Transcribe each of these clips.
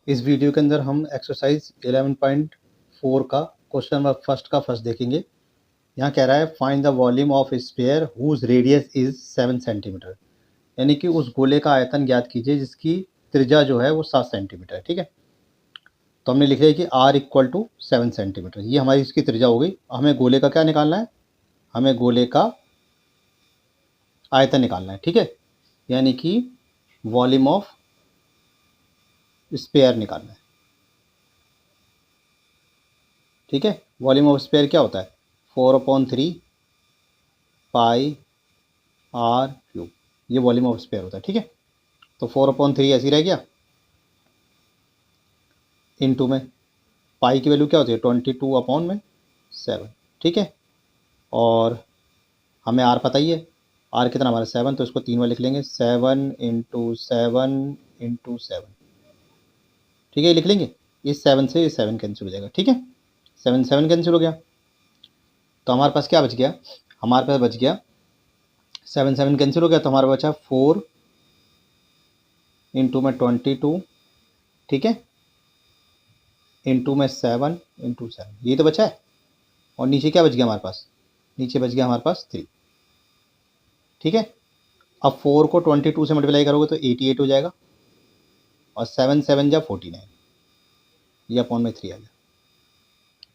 इस वीडियो के अंदर हम एक्सरसाइज 11.4 का क्वेश्चन नंबर फर्स्ट का फर्स्ट देखेंगे। यहाँ कह रहा है find the volume of sphere whose radius is 7 centimetre, यानी कि उस गोले का आयतन ज्ञात कीजिए जिसकी त्रिज्या जो है वो 7 सेंटीमीटर है। ठीक है, तो हमने लिख लिया कि r इक्वल टू 7 सेंटीमीटर, ये हमारी इसकी त्रिज्या हो गई। हमें गोले का क्या निकालना है, हमें गोले का आयतन निकालना है। ठीक है, यानी कि वॉल्यूम ऑफ स्फीयर निकालना है। ठीक है, वॉल्यूम ऑफ स्फीयर क्या होता है, 4/3 पाई आर क्यूब, ये वॉल्यूम ऑफ स्फीयर होता है। ठीक है, तो 4/3 ऐसे ही रह गया, इनटू में पाई की वैल्यू क्या होती है 22/7। ठीक है, और हमें आर पता ही है, आर कितना हमारा 7, तो इसको 3 बार लिख लेंगे, 7 × 7 × 7। ठीक है, लिख लेंगे, इस 7 से इस 7 कैंसिल हो जाएगा। ठीक है, 7 7 कैंसिल हो गया, तो हमारे पास क्या बच गया, हमारे पास बच गया 7 7 कैंसिल हो गया, तो हमारा बचा 4 इंटू में 22, ठीक है, इंटू में 7 इंटू 7, ये तो बचा है। और नीचे क्या बच गया हमारे पास, नीचे बच गया हमारे पास 3। ठीक है, अब 4 को 22 से मल्टीप्लाई करोगे तो 88 हो जाएगा, और 7 7 जा 49, ये अपॉन में 3 आ गया।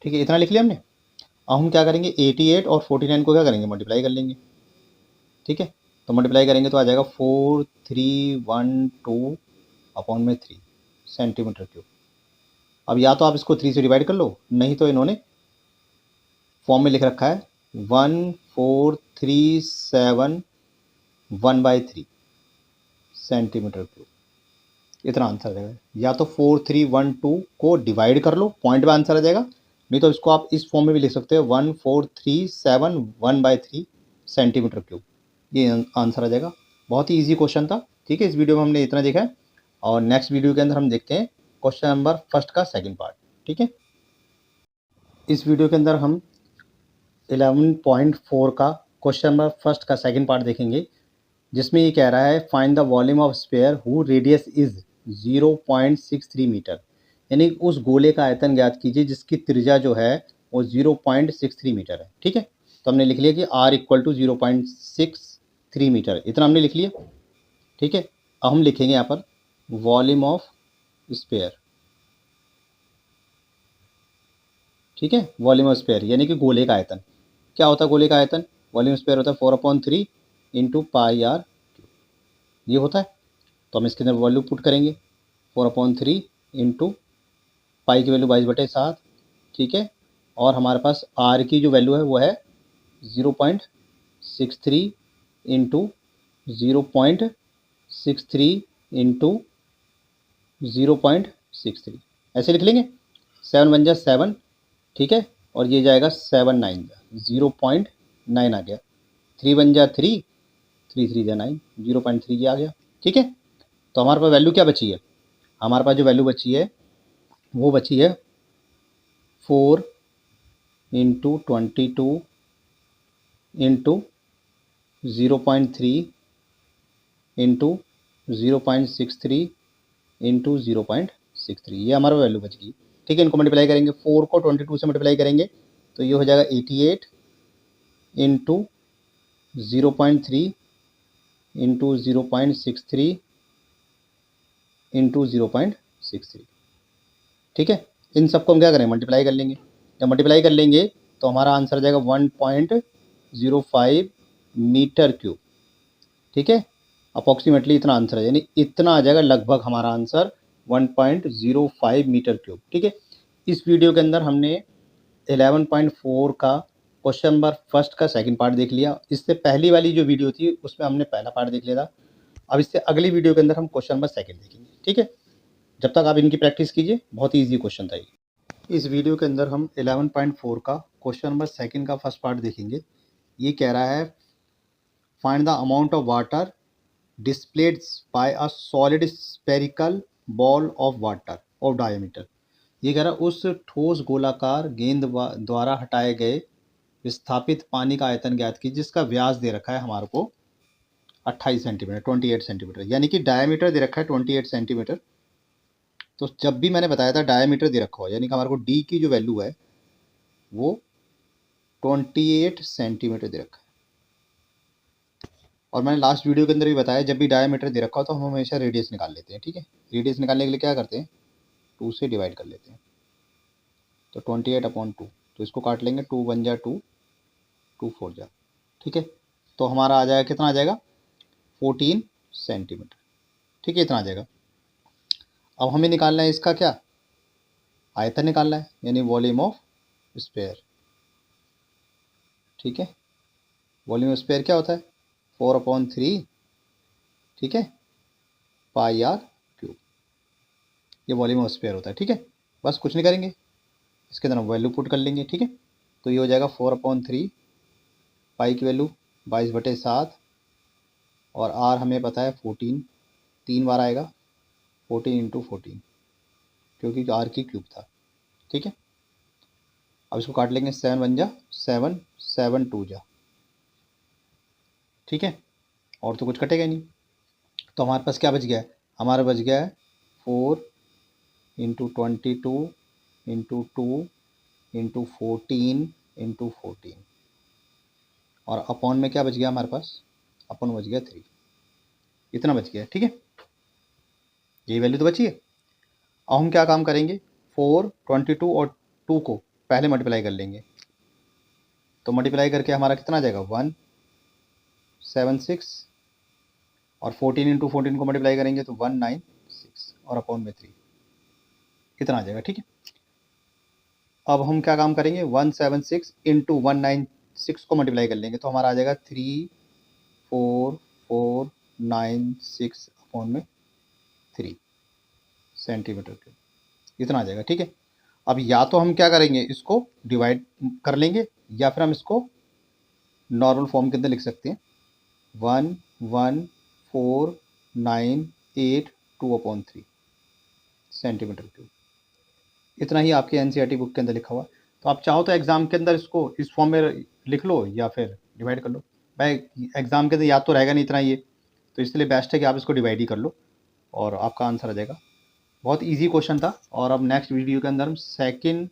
ठीक है, इतना लिख लिया हमने। अब हम क्या करेंगे, 88 और 49 को क्या करेंगे, मल्टीप्लाई कर लेंगे। ठीक है, तो मल्टीप्लाई करेंगे तो आ जाएगा 4312 अपॉन में 3 सेंटीमीटर क्यूब। अब या तो आप इसको 3 से डिवाइड कर लो, नहीं तो इन्होंने फॉर्म में लिख रखा है 1437 1/3 सेंटीमीटर क्यूब, इतना आंसर आ जाएगा। या तो 4312 को डिवाइड कर लो, पॉइंट में आंसर आ जाएगा, नहीं तो इसको आप इस फॉर्म में भी लिख सकते हो 1437 1/3 सेंटीमीटर क्यूब, ये आंसर आ जाएगा। बहुत ही ईजी क्वेश्चन था। ठीक है, इस वीडियो में हमने इतना देखा है, और नेक्स्ट वीडियो के अंदर हम देखते हैं क्वेश्चन नंबर फर्स्ट का सेकंड पार्ट। ठीक है, इस वीडियो के अंदर हम 11.4 का क्वेश्चन नंबर फर्स्ट का सेकंड पार्ट देखेंगे, जिसमें ये कह रहा है find the volume of sphere who radius is 0.63 metre, यानी उस गोले का आयतन ज्ञात कीजिए जिसकी त्रिज्या जो है वो 0.63 मीटर है। ठीक है, तो हमने लिख लिया कि r इक्वल टू 0.63 मीटर, इतना हमने लिख लिया। ठीक है, अब हम लिखेंगे यहाँ पर वॉल्यूम ऑफ स्फीयर। ठीक है, वॉल्यूम ऑफ स्फीयर यानी कि गोले का आयतन। क्या होता है गोले का आयतन, वॉल्यूम स्फीयर होता है 4/3 इंटू पाई आर, ये होता है। तो हम इसके अंदर वैल्यू पुट करेंगे, 4/3 इंटू पाई की वैल्यू 22/7। ठीक है, और हमारे पास आर की जो वैल्यू है वो है 0.63 इंटू 0.63 इंटू 0.63, ऐसे लिख लेंगे। 7 1 जा 7, ठीक है, और ये जाएगा 7 9 जा 0.9 आ गया, 3 1 जा 3, 3 3 जा 9, 0.3 ये आ गया। ठीक है, तो हमारे पास वैल्यू क्या बची है, हमारे पास जो वैल्यू बची है वो बची है 4 इंटू 22 इंटू 0.3 इंटू 0.63 इंटू 0.63, ये हमारा वैल्यू बच गई। ठीक है, इनको मल्टीप्लाई करेंगे, 4 को 22 से मल्टीप्लाई करेंगे तो ये हो जाएगा 88 इंटू 0.3 इंटू 0.63 इंटू 0.63। ठीक है, इन सबको हम क्या करें, मल्टीप्लाई कर लेंगे। जब मल्टीप्लाई कर लेंगे तो हमारा आंसर आ जाएगा 1.05 मीटर क्यूब। ठीक है, अप्रॉक्सीमेटली इतना आंसर है, यानी इतना आ जाएगा लगभग हमारा आंसर 1.05 मीटर क्यूब। ठीक है, इस वीडियो के अंदर हमने 11.4 का क्वेश्चन नंबर फर्स्ट का सेकंड पार्ट देख लिया। इससे पहली वाली जो वीडियो थी उसमें हमने पहला पार्ट देख लिया था। अब इससे अगली वीडियो के अंदर हम क्वेश्चन नंबर सेकंड देखेंगे। ठीक है, जब तक आप इनकी प्रैक्टिस कीजिए, बहुत ही ईजी क्वेश्चन था ये। इस वीडियो के अंदर हम 11.4 का क्वेश्चन नंबर सेकंड का फर्स्ट पार्ट देखेंगे। ये कह रहा है find the amount of water displayed by a solid spherical ball of water of diameter। ये कह रहा है उस ठोस गोलाकार गेंद द्वारा हटाए गए विस्थापित पानी का आयतन ज्ञात की जिसका व्यास दे रखा है हमारे को 28 सेंटीमीटर 28 सेंटीमीटर, यानी कि डायमीटर दे रखा है 28 सेंटीमीटर। तो जब भी मैंने बताया था डायमीटर दे रखा हो, यानी कि हमारे को डी की जो वैल्यू है वो 28 सेंटीमीटर दे रखा है। और मैंने लास्ट वीडियो के अंदर भी बताया, जब भी डायमीटर दे रखा हो तो हम हमेशा रेडियस निकाल लेते हैं। ठीक है, रेडियस निकालने के लिए क्या करते हैं, 2 से डिवाइड कर लेते हैं। तो 28/2, तो इसको काट लेंगे, 2 1 जा 2, 2 4 जा। ठीक है, तो हमारा आ जाएगा, कितना आ जाएगा, 14 सेंटीमीटर। ठीक है, इतना आ जाएगा। अब हमें निकालना है इसका क्या, आयतन निकालना है, यानी वॉल्यूम ऑफ स्फीयर। ठीक है, वॉल्यूम ऑफ स्फीयर क्या होता है, 4/3, ठीक है, पाई आर क्यूब, ये वॉल्यूम ऑफ स्फीयर होता है। ठीक है, बस कुछ नहीं करेंगे, इसके अंदर हम वैल्यू पुट कर लेंगे। ठीक है, तो ये हो जाएगा 4/3, पाई की वैल्यू 22/7, और आर हमें पता है 14, 3 बार आएगा, 14 × 14, क्योंकि आर की क्यूब था। ठीक है, अब इसको काट लेंगे, 7 1 जा 7, 7 2 जा। ठीक है, और तो कुछ कटेगा नहीं। तो हमारे पास क्या बच गया है, हमारा बच गया है 4 × 22 × 2 × 14 × 14, और अपॉन में क्या बच गया हमारे पास, अपॉन बच गया 3, इतना बच गया। ठीक है, ये वैल्यू तो बची है। अब हम क्या काम करेंगे, 4 22 और 2 को पहले मल्टीप्लाई कर लेंगे। तो मल्टीप्लाई करके हमारा कितना आ जाएगा, 176, और 14 × 14 को मल्टीप्लाई करेंगे तो 196, और अपॉन में 3, इतना आ जाएगा। ठीक है, अब हम क्या काम करेंगे, 176 × 196 को मल्टीप्लाई कर लेंगे तो हमारा आ जाएगा 34496 अपॉन में 3 सेंटीमीटर क्यूब, इतना आ जाएगा। ठीक है, अब या तो हम क्या करेंगे, इसको डिवाइड कर लेंगे, या फिर हम इसको नॉर्मल फॉर्म के अंदर लिख सकते हैं, 11498/2/3 सेंटीमीटर क्यूब, इतना ही आपके एनसीईआरटी बुक के अंदर लिखा हुआ। तो आप चाहो तो एग्ज़ाम के अंदर इसको इस फॉर्म में लिख लो, या फिर डिवाइड कर लो। भाई एग्ज़ाम के अंदर याद तो रहेगा नहीं इतना ये, तो इसलिए बेस्ट है कि आप इसको डिवाइड ही कर लो और आपका आंसर आ जाएगा। बहुत इजी क्वेश्चन था। और अब नेक्स्ट वीडियो के अंदर हम सेकंड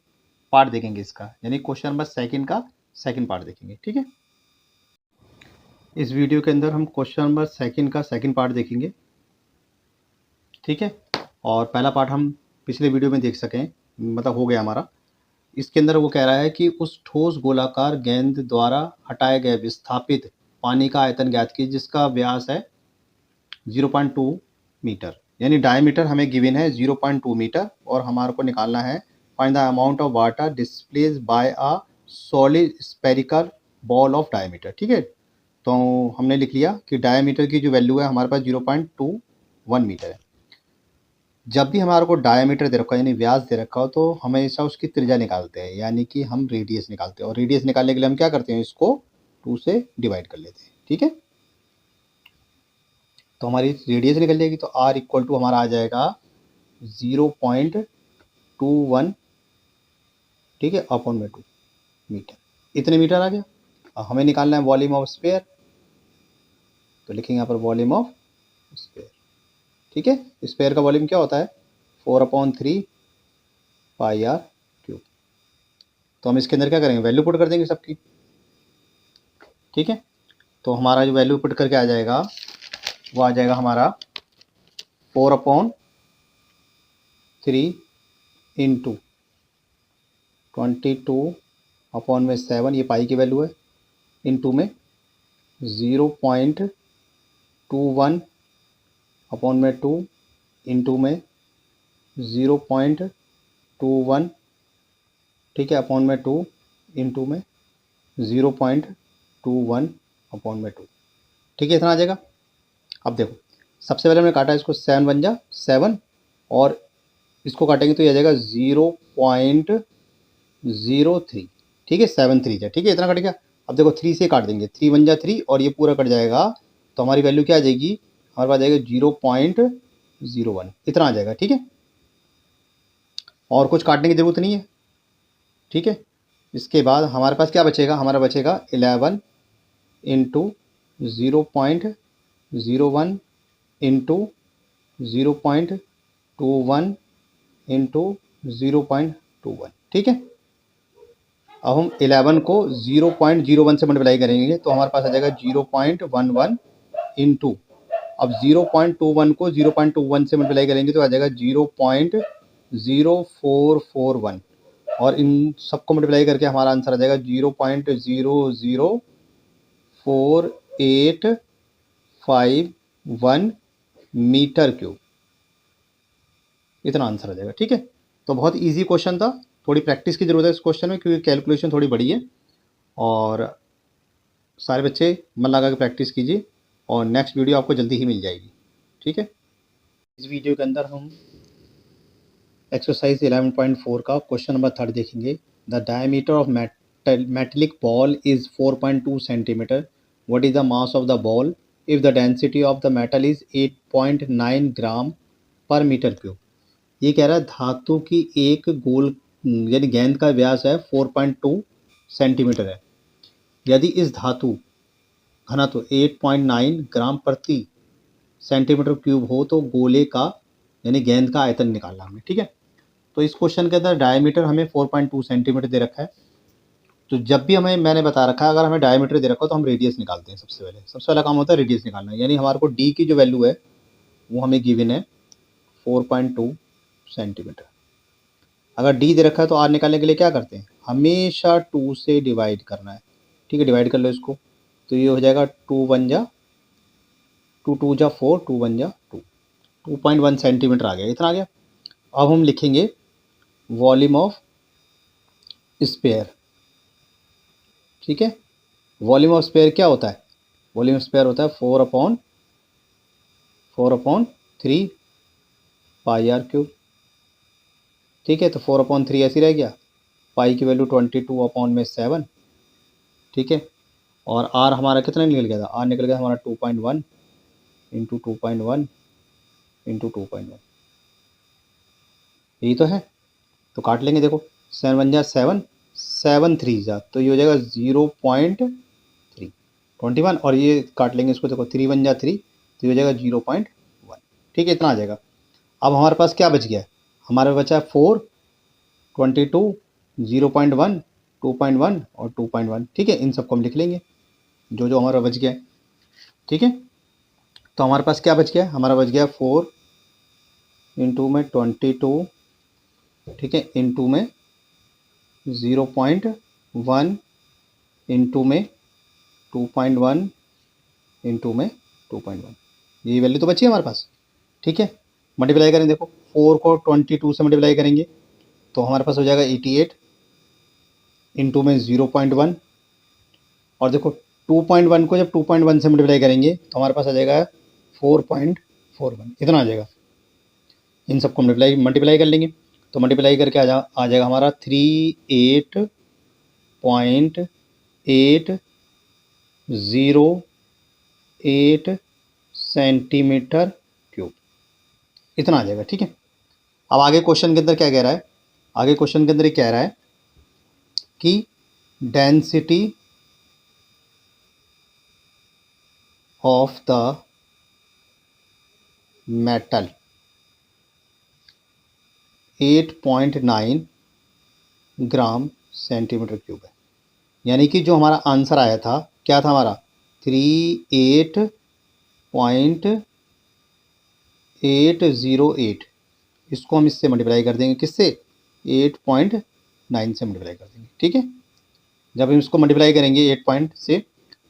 पार्ट देखेंगे इसका, यानी क्वेश्चन नंबर सेकंड का सेकंड पार्ट देखेंगे। ठीक है, इस वीडियो के अंदर हम क्वेश्चन नंबर सेकंड का सेकंड पार्ट देखेंगे। ठीक है, और पहला पार्ट हम पिछले वीडियो में देख सकें, मतलब हो गया हमारा। इसके अंदर वो कह रहा है कि उस ठोस गोलाकार गेंद द्वारा हटाए गए विस्थापित पानी का आयतन ज्ञात कीजिए जिसका व्यास है 0.2 मीटर, यानी डायमीटर हमें गिवन है 0.2 मीटर, और हमारे को निकालना है find the amount of water displace bye a solid spherical ball of diameter. ठीक है, तो हमने लिख लिया कि डायमीटर की जो वैल्यू है हमारे पास 0.21 मीटर है। जब भी हमारे को डायमीटर दे रखा हो, यानी व्यास दे रखा हो, तो हमेशा उसकी त्रिज्या निकालते हैं, यानी कि हम रेडियस निकालते हैं, और रेडियस निकालने के लिए हम क्या करते हैं, इसको 2 से डिवाइड कर लेते हैं। ठीक है, तो हमारी रेडियस निकल जाएगी, तो r इक्वल टू हमारा आ जाएगा 0.21, ठीक है, अपॉन में 2 मीटर, इतने मीटर आ गया। अब हमें निकालना है वॉल्यूम ऑफ स्फीयर, तो लिखेंगे यहाँ पर वॉल्यूम ऑफ स्फीयर। ठीक है, स्फीयर का वॉल्यूम क्या होता है, 4/3 पाई आर क्यूब। तो हम इसके अंदर क्या करेंगे, वैल्यू पुट कर देंगे सबकी। ठीक है, तो हमारा जो वैल्यू पुट करके आ जाएगा वो आ जाएगा हमारा 4/3 × 22 अपॉन में 7, ये पाई की वैल्यू है, इनटू में 0.21 अपॉन में 2 इंटू में 0.21, ठीक है, अपॉन में 2 इंटू में 0.21 अपॉन में 2। ठीक है, इतना आ जाएगा। अब देखो, सबसे पहले हमने काटा इसको, 7 बन जा 7, और इसको काटेंगे तो ये आ जाएगा 0.03। ठीक है, 73 जा, ठीक है, इतना कट गया। अब देखो 3 से काट देंगे, 3 बन जा 3, और ये पूरा कट जाएगा, तो हमारी वैल्यू क्या आ जाएगी, हमारे पास आ जाएगा 0.01, इतना आ जाएगा। ठीक है, और कुछ काटने की ज़रूरत नहीं है। ठीक है, इसके बाद हमारे पास क्या बचेगा, हमारा बचेगा 11 × 0.01 × 0.21 इंटू 0.21, ठीक है। अब हम 11 को 0.01 से मल्टीप्लाई करेंगे तो हमारे पास आ जाएगा 0.11 इंटू, अब 0.21 को 0.21 से मल्टीप्लाई करेंगे तो आ जाएगा 0.0441, और इन सबको मल्टीप्लाई करके हमारा आंसर आ जाएगा 0.00485 मीटर क्यूब, इतना आंसर आ जाएगा, ठीक है। तो बहुत इजी क्वेश्चन था, थोड़ी प्रैक्टिस की ज़रूरत है इस क्वेश्चन में क्योंकि कैलकुलेशन थोड़ी बड़ी है, और सारे बच्चे मन लगा के प्रैक्टिस कीजिए और नेक्स्ट वीडियो आपको जल्दी ही मिल जाएगी, ठीक है। इस वीडियो के अंदर हम एक्सरसाइज 11.4 का क्वेश्चन नंबर 3 देखेंगे। The diameter of metallic ball is 4.2 centimetre, what is the mass of the ball if the density of the metal is 8.9 ग्राम पर मीटर क्यूब। ये कह रहा है धातु की एक गोल यानी गेंद का व्यास है 4.2 सेंटीमीटर है, यदि इस धातु घनत्व 8.9 ग्राम प्रति सेंटीमीटर क्यूब हो तो गोले का यानी गेंद का आयतन निकालना हमें, ठीक है। तो इस क्वेश्चन के अंदर डायमीटर हमें 4.2 सेंटीमीटर दे रखा है, तो जब भी मैंने बता रखा है अगर हमें डायमीटर दे रखा हो तो हम रेडियस निकालते हैं। सबसे पहला काम होता है रेडियस निकालना, यानी हमारे को डी की जो वैल्यू है वो हमें गिवन है 4.2 सेंटीमीटर। अगर डी दे रखा है तो आर निकालने के लिए क्या करते हैं, हमेशा 2 से डिवाइड करना है, ठीक है। डिवाइड कर लो इसको, तो ये हो जाएगा 2 1 जा 2 2 जा 4, 2 1 जा 2, 2.1 सेंटीमीटर आ गया, इतना आ गया। अब हम लिखेंगे वॉल्यूम ऑफ स्पेयर, ठीक है। वॉल्यूम ऑफ स्पेयर क्या होता है, वॉल्यूम ऑफ स्पेयर होता है 4/3 पाई आर क्यूब, ठीक है। तो 4/3 ऐसी रह गया, पाई की वैल्यू 22/7, ठीक है। और आर हमारा कितना निकल गया था, आर निकल गया हमारा 2.1 इंटू 2.1 इंटू 2.1, यही तो है। तो काट लेंगे, देखो 7 1 जा 7, 7 3 जा, तो ये हो जाएगा 0.321, और ये काट लेंगे इसको, देखो 3 1 जा 3, तो ये हो जाएगा 0.1, ठीक है। इतना आ जाएगा। अब हमारे पास क्या बच गया है, हमारे पास बचा 4 22 0.1 2.1 और 2.1, ठीक है। इन सबको हम लिख लेंगे जो जो हमारा बच गया है, ठीक है। तो हमारे पास क्या बच गया है, हमारा बच गया 4 इंटू में 22, ठीक है, इंटू में 0.1 इंटू में 2.1 इंटू में 2.1, ये वैल्यू तो बची है हमारे पास, ठीक है। मल्टीप्लाई करें, देखो 4 को 22 से मल्टीप्लाई करेंगे तो हमारे पास हो जाएगा 88 इंटू में 0.1, और देखो 2.1 को जब 2.1 से मल्टीप्लाई करेंगे तो हमारे पास आ जाएगा 4.41, इतना आ जाएगा। इन सबको मल्टीप्लाई कर लेंगे, तो मल्टीप्लाई करके आ जाएगा हमारा 38.808 सेंटीमीटर क्यूब, इतना आ जाएगा, ठीक है। अब आगे क्वेश्चन के अंदर क्या कह रहा है, आगे क्वेश्चन के अंदर ये कह रहा है कि density of the metal 8.9 gram centimetre cube है, यानी कि जो हमारा आंसर आया था क्या था हमारा 38.808, इसको हम इससे मल्टीप्लाई कर देंगे, किससे 8.9 से मल्टीप्लाई कर देंगे, ठीक है। जब हम इसको मल्टीप्लाई करेंगे 8 से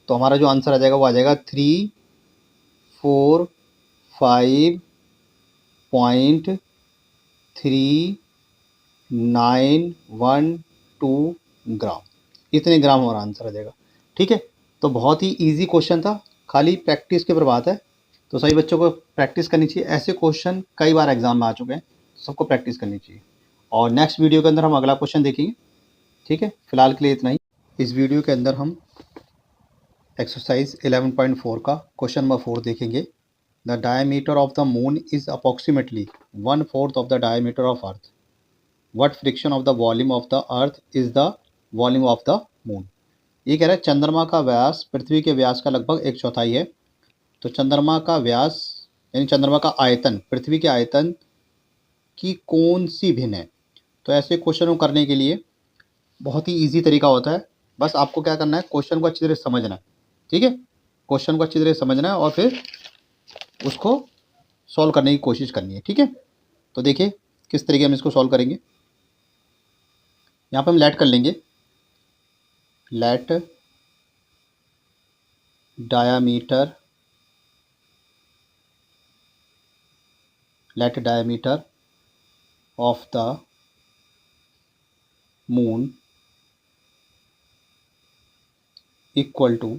तो हमारा जो आंसर आ जाएगा वो आ जाएगा 345.3912 ग्राम, इतने ग्राम हमारा आंसर आ जाएगा, ठीक है। तो बहुत ही इजी क्वेश्चन था, खाली प्रैक्टिस के ऊपर बात है, तो सभी बच्चों को प्रैक्टिस करनी चाहिए। ऐसे क्वेश्चन कई बार एग्जाम में आ चुके हैं, सबको प्रैक्टिस करनी चाहिए। और नेक्स्ट वीडियो के अंदर हम अगला क्वेश्चन देखेंगे, ठीक है। फिलहाल के लिए इतना ही। इस वीडियो के अंदर हम एक्सरसाइज 11.4 का क्वेश्चन नंबर 4 देखेंगे। The diameter of the moon is approximately 1/4 of the diameter of earth, what friction of the volume of the earth is the volume of the moon. ये कह रहा है चंद्रमा का व्यास पृथ्वी के व्यास का लगभग 1/4 है, तो चंद्रमा का व्यास यानी चंद्रमा का आयतन पृथ्वी के आयतन की कौन सी भिन्न है। तो ऐसे क्वेश्चन को करने के लिए बहुत ही ईजी तरीका होता है, बस आपको क्या करना है, क्वेश्चन को अच्छी तरह समझना है, ठीक है। क्वेश्चन को अच्छी तरह समझना है और फिर उसको सॉल्व करने की कोशिश करनी है, ठीक है। तो देखिए किस तरीके हम इसको सॉल्व करेंगे। यहाँ पर हम लेट कर लेंगे, let diameter of the moon equal to,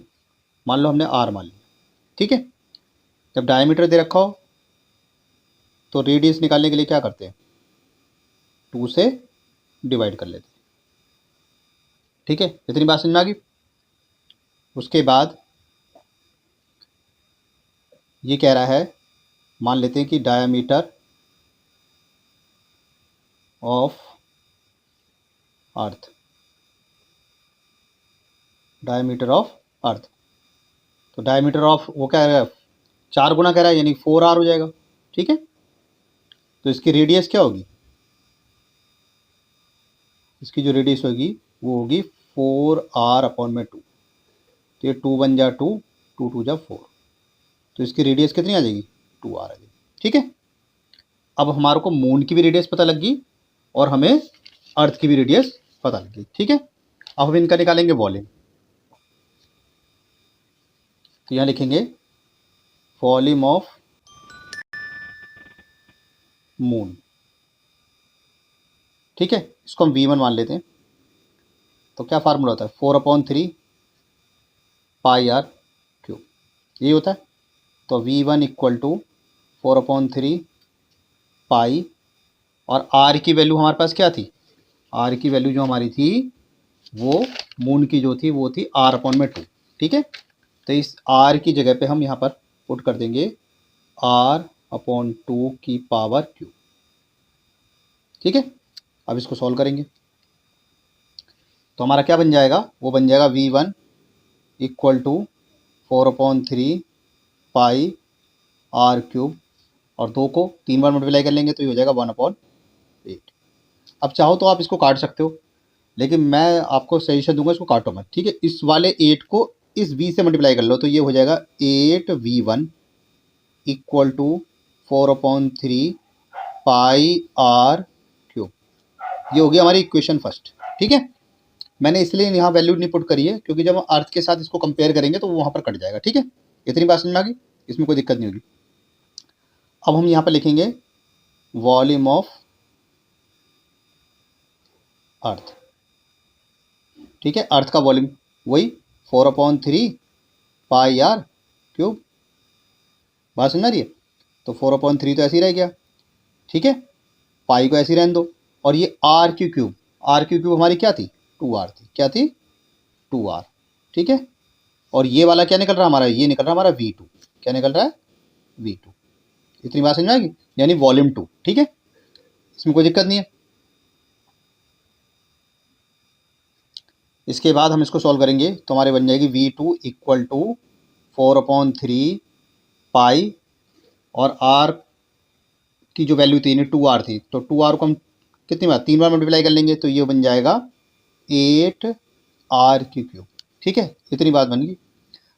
मान लो हमने आर मान लिया, ठीक है। जब डायमीटर दे रखा हो तो रेडियस निकालने के लिए क्या करते हैं, 2 से डिवाइड कर लेते हैं, ठीक है। इतनी बात समझ में आ गई। उसके बाद ये कह रहा है, मान लेते हैं कि diameter of earth, diameter of earth, तो डायमीटर ऑफ वो क्या है, 4 गुना कह रहा है, यानी 4R हो जाएगा, ठीक है। तो इसकी रेडियस क्या होगी, इसकी जो रेडियस होगी वो होगी 4R/2, तो ये 2 1 जा 2, 2 2 जा 4, तो इसकी रेडियस कितनी आ जाएगी, 2R आ जाएगी, ठीक है। अब हमारे को मून की भी रेडियस पता लग गई और हमें अर्थ की भी रेडियस पता लग गई, ठीक है। अब हम इनका निकालेंगे वॉल्यूम। तो यहाँ लिखेंगे वॉल्यूम ऑफ मून, ठीक है। इसको हम V1 मान लेते हैं। तो क्या फार्मूला होता है, 4/3 πr3, यही होता है। तो V1 इक्वल टू 4/3 पाई, और R की वैल्यू हमारे पास क्या थी, R की वैल्यू जो हमारी थी वो मून की जो थी वो थी R/2, ठीक है। तो इस R की जगह पे हम यहाँ पर पुट कर देंगे R/2 की पावर क्यू, ठीक है। अब इसको सॉल्व करेंगे तो हमारा क्या बन जाएगा, वो बन जाएगा V1 equal to 4/3 pi R3, और 2 को 3 बार मल्टीप्लाई कर लेंगे तो ये हो जाएगा 1/8। अब चाहो तो आप इसको काट सकते हो, लेकिन मैं आपको सजेशन दूंगा इसको काटो मत, ठीक है। इस वाले 8 को इस V से मल्टीप्लाई कर लो तो ये हो जाएगा 8V1 equal to 4/3 pi R3, ये हो गया हमारी इक्वेशन फर्स्ट, ठीक है। मैंने इसलिए यहाँ वैल्यू नहीं पुट करी है क्योंकि जब हम अर्थ के साथ इसको कंपेयर करेंगे तो वो वहाँ पर कट जाएगा, ठीक है। इतनी बात समझ में आ गई, इसमें कोई दिक्कत नहीं होगी। अब हम यहाँ पर लिखेंगे वॉल्यूम ऑफ अर्थ, ठीक है। अर्थ का वॉल्यूम वही 4/3 पाई R3, बात समझ रही है। तो 4/3 तो ऐसे ही रह गया, ठीक है, पाई को ऐसे ही रहने दो, और ये R³ हमारी क्या थी, 2R थी, क्या थी, 2R, ठीक है। और ये वाला क्या निकल रहा है हमारा, ये निकल रहा है हमारा V2, क्या निकल रहा है, V2। इतनी बात समझ में आएगी, यानी वॉल्यूम 2, ठीक है, इसमें कोई दिक्कत नहीं है। इसके बाद हम इसको सॉल्व करेंगे तो हमारे बन जाएगी V2 इक्वल टू 4/3 पाई, और R की जो वैल्यू थी 2R थी, तो 2R को हम कितनी बार, 3 बार मल्टीप्लाई कर लेंगे तो ये बन जाएगा 8R³, ठीक है। इतनी बात बन गई।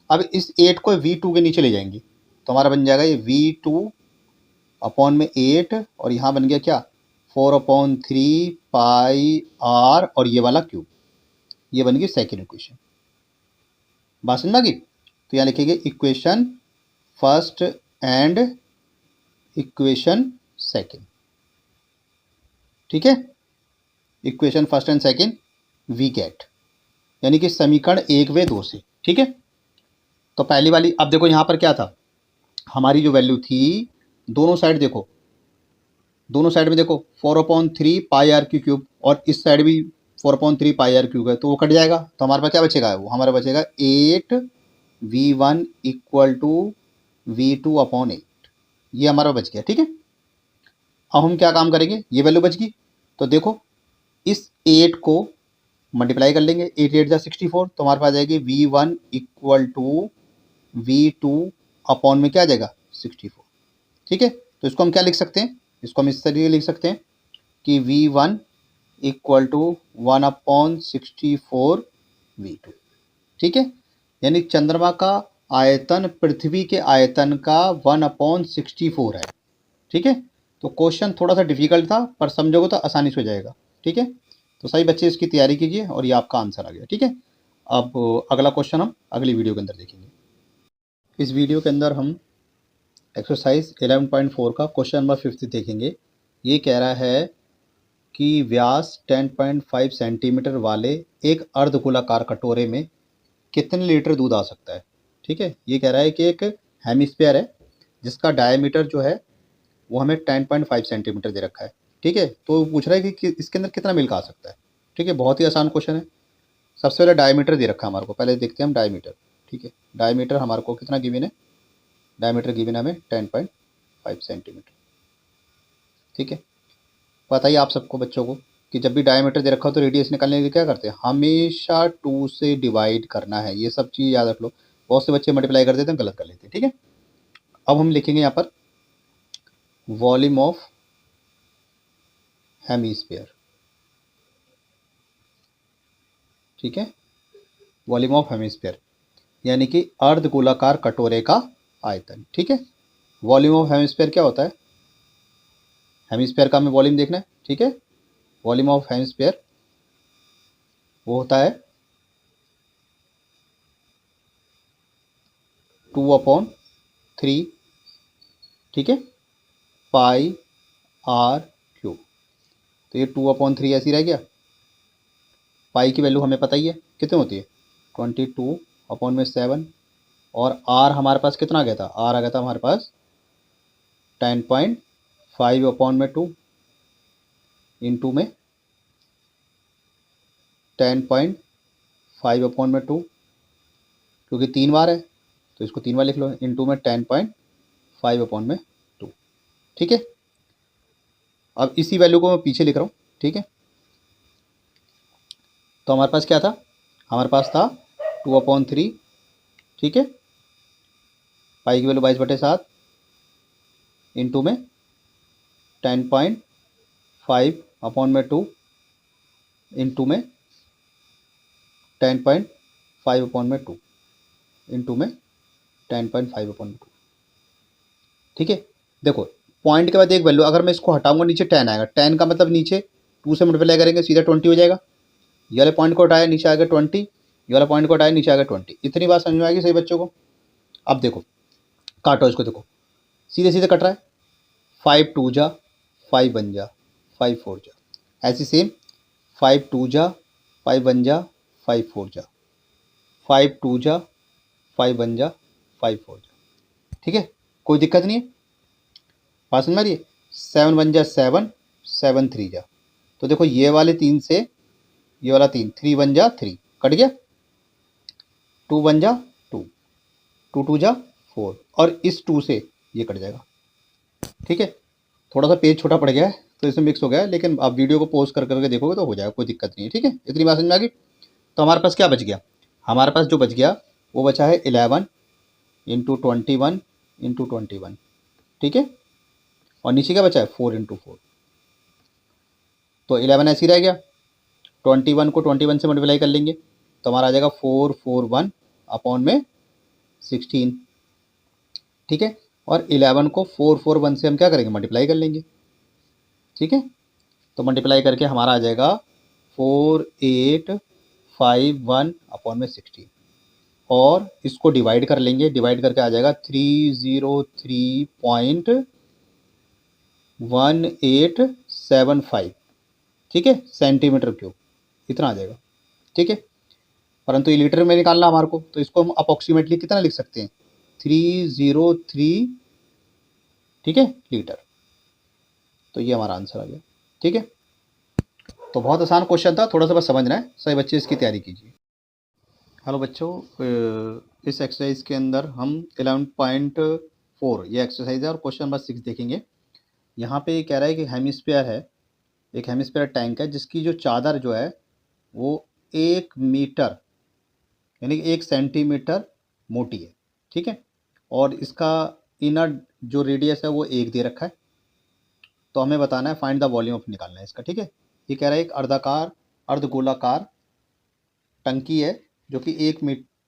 अब इस 8 को V2 के नीचे ले जाएंगे तो हमारा बन जाएगा ये V2/8, और यहाँ बन गया क्या, 4/3 पाई R, और ये वाला क्यूब, ये बन गई सेकेंड इक्वेशन। बात समझ में आ गई। तो यहाँ लिखेंगे equation first and equation second, ठीक है। Equation first and second we get, यानी कि समीकरण 1 व 2 से, ठीक है। तो पहली वाली, अब देखो यहाँ पर क्या था, हमारी जो वैल्यू थी, दोनों साइड देखो, दोनों साइड में देखो 4/3 पाई R³ और इस साइड भी 4/3 पाई R³ है, तो वो कट जाएगा, तो हमारे पास क्या बचेगा, वो हमारा बचेगा 8V1 इक्वल टू V2/8, ये हमारा बच गया, ठीक है। अब हम क्या काम करेंगे, ये वैल्यू बच गई, तो देखो इस 8 को मल्टीप्लाई कर लेंगे, 8 8 जा 64, तो हमारे पास जाएगी V1 equal to V2 upon में क्या आ जाएगा, 64, ठीक है। तो इसको हम क्या लिख सकते हैं, इसको हम इस तरीके लिख सकते हैं कि V1 इक्वल टू 1/64 V2, ठीक है। यानी चंद्रमा का आयतन पृथ्वी के आयतन का 1/64 है, ठीक है। तो क्वेश्चन थोड़ा सा डिफिकल्ट था, पर समझोगे तो आसानी से हो जाएगा, ठीक है। तो सही बच्चे इसकी तैयारी कीजिए और ये आपका आंसर आ गया, ठीक है। अब अगला क्वेश्चन हम अगली वीडियो के अंदर देखेंगे। इस वीडियो के अंदर हम एक्सरसाइज 11.4 का क्वेश्चन नंबर 5 देखेंगे। ये कह रहा है कि व्यास 10.5 सेंटीमीटर वाले एक अर्धगोलाकार कटोरे में कितने लीटर दूध आ सकता है, ठीक है। ये कह रहा है कि एक हेमिस्फीयर है जिसका डायमीटर जो है वो हमें 10.5 सेंटीमीटर दे रखा है, ठीक है। तो पूछ रहा है कि इसके अंदर कितना मिल्क आ सकता है, ठीक है। बहुत ही आसान क्वेश्चन है। सबसे पहले डायमीटर दे रखा है हमारे को, पहले देखते हैं हम डायमीटर, ठीक है। डायमीटर हमारे को कितना गिवन है, डायमीटर गिवन है हमें 10.5 सेंटीमीटर, ठीक है। पता ही आप सबको बच्चों को कि जब भी डायमीटर दे रखा हो तो रेडियस निकालने के लिए क्या करते हैं, हमेशा 2 से डिवाइड करना है। ये सब चीज़ याद रख लो। बहुत से बच्चे मल्टीप्लाई कर देते हैं, गलत कर लेते हैं, ठीक है। अब हम लिखेंगे यहाँ पर वॉल्यूम ऑफ हेमिस्फीयर, ठीक है। वॉल्यूम ऑफ हेमिस्फीयर यानी कि अर्धगोलाकार कटोरे का आयतन, ठीक है। वॉल्यूम ऑफ हेमिस्फीयर क्या होता है, हेमिस्फीयर का हमें वॉल्यूम देखना है, ठीक है। वॉल्यूम ऑफ हेमिस्फीयर वो होता है 2/3, ठीक है, पाई आर क्यूब। तो ये 2/3 ऐसे ही रह गया। पाई की वैल्यू हमें पता ही है कितनी होती है, 22/7। और आर हमारे पास कितना आ गया था, आर आ गया था हमारे पास 10.5/2 इंटू में 10.5/2, क्योंकि 3 बार है तो इसको 3 बार लिख लो, इंटू में 10.5/2, ठीक है। अब इसी वैल्यू को मैं पीछे लिख रहा हूँ, ठीक है। तो हमारे पास क्या था, हमारे पास था 2/3, ठीक है। पाई की वैल्यू 22/7 इंटू में 10.5/2 इंटू में 10.5/2 इंटू में 10.5/2, ठीक है। देखो पॉइंट के बाद एक वैल्यू, अगर मैं इसको हटाऊंगा नीचे 10 आएगा। 10 का मतलब नीचे 2 से मल्टीप्लाई करेंगे सीधा 20 हो जाएगा। ये वाले पॉइंट को हटाया नीचे आएगा 20, ये वाला पॉइंट को हटाया नीचे आएगा 20। इतनी बात समझ में आएगी सही बच्चों को। अब देखो काटो इसको, देखो सीधे सीधे कट रहा है। 5 2 जा 5 1 जा 5 4 जा, ऐसी सेम 5 2 जा 5 1 जा 5 4 जा, 5 2 जा 5 1 जा 5 4 जा, ठीक है। कोई दिक्कत नहीं है, बात समझ में आ रही है। 7 1 जा 7 7 3 जा, तो देखो ये वाले 3 से ये वाला 3, 3 1 जा 3 कट गया, 2 1 जा 2, 2 2 जा 4, और इस 2 से ये कट जाएगा, ठीक है। थोड़ा सा पेज छोटा पड़ गया है तो इसमें मिक्स हो गया है, लेकिन आप वीडियो को पॉज कर करके देखोगे तो हो जाएगा, कोई दिक्कत नहीं है, ठीक है। इतनी बात समझ में आ गई। तो हमारे पास क्या बच गया, हमारे पास जो बच गया वो बचा है 11 इंटू 21 इंटू 21, ठीक है। और नीचे क्या बचा है 4 इंटू 4, तो 11 ऐसे ही रह गया। 21 को 21 से मल्टीप्लाई कर लेंगे तो हमारा आ जाएगा 441 अपॉन में 16, ठीक है। और 11 को 441 से हम क्या करेंगे, मल्टीप्लाई कर लेंगे, ठीक है। तो मल्टीप्लाई करके हमारा आ जाएगा 4851 अपॉन में 16, और इसको डिवाइड कर लेंगे, डिवाइड करके आ जाएगा 303.1875, ठीक है, सेंटीमीटर क्यूब, इतना आ जाएगा, ठीक है। परंतु ये लीटर में निकालना हमारे को, तो इसको हम अप्रोक्सीमेटली कितना लिख सकते हैं, 303, ठीक है, लीटर। तो ये हमारा आंसर आ गया, ठीक है। तो बहुत आसान क्वेश्चन था, थोड़ा सा बस समझना है, सही बच्चे इसकी तैयारी कीजिए। हेलो बच्चों, इस एक्सरसाइज के अंदर हम 11.4 ये एक्सरसाइज है और क्वेश्चन नंबर 6 देखेंगे। यहाँ पे कह रहा है कि हेमिस्फीयर है, एक हेमिस्फीयर टैंक है जिसकी जो चादर जो है वो 1 मीटर यानी कि 1 सेंटीमीटर मोटी है, ठीक है। और इसका इनर जो रेडियस है वो 1 दे रखा है, तो हमें बताना है, फाइंड द वॉल्यूम ऑफ निकालना है इसका, ठीक है। ये कह रहा है एक अर्धगोलाकार टंकी है जो कि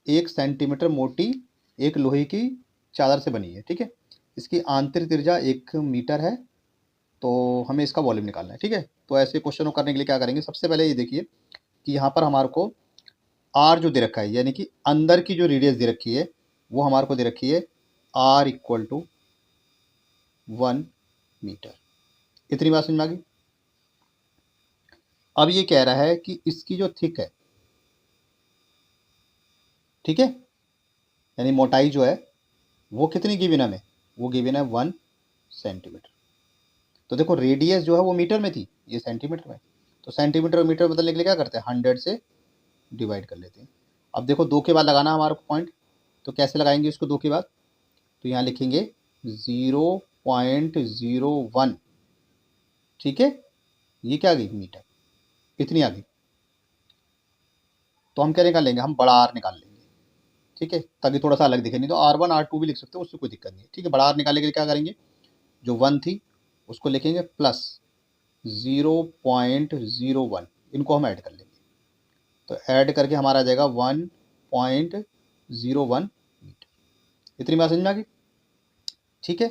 1 सेंटीमीटर मोटी एक लोहे की चादर से बनी है, ठीक है। इसकी आंतरिक त्रिज्या 1 मीटर है, तो हमें इसका वॉल्यूम निकालना है, ठीक है। तो ऐसे क्वेश्चन को करने के लिए क्या करेंगे, सबसे पहले ये देखिए कि यहाँ पर हमारे को आर जो दे रखा है, यानी कि अंदर की जो रेडियस दे रखी है वो हमारे को दे रखी है आर इक्वल टू 1 मीटर। इतनी बात समझ में आ गई। अब ये कह रहा है कि इसकी जो थिक है, ठीक है, यानी मोटाई जो है वो कितनी गिवन है हमें, वो गिवन है 1 सेंटीमीटर। तो देखो रेडियस जो है वो मीटर में थी, ये सेंटीमीटर में, तो सेंटीमीटर और मीटर बदलने के लिए क्या करते हैं, 100 से डिवाइड कर लेते हैं। अब देखो 2 के बाद लगाना हमारे को पॉइंट, तो कैसे लगाएंगे इसको 2 के बाद, तो यहाँ लिखेंगे 0.01, ठीक है, ये क्या आ गई मीटर, इतनी आ गई। तो हम क्या निकाल लेंगे, हम बड़ा आर निकाल लेंगे, ठीक है, ताकि थोड़ा सा अलग दिखे, नहीं तो R1 R2 भी लिख सकते हो, उससे कोई दिक्कत नहीं है, ठीक है। बड़ा आर निकालने के लिए क्या करेंगे, जो 1 थी उसको लिखेंगे प्लस 0.01, इनको हम ऐड कर लेंगे, तो ऐड करके हमारा आ जाएगा 1.01 मीटर। इतनी बात समझ में आ गई, ठीक है।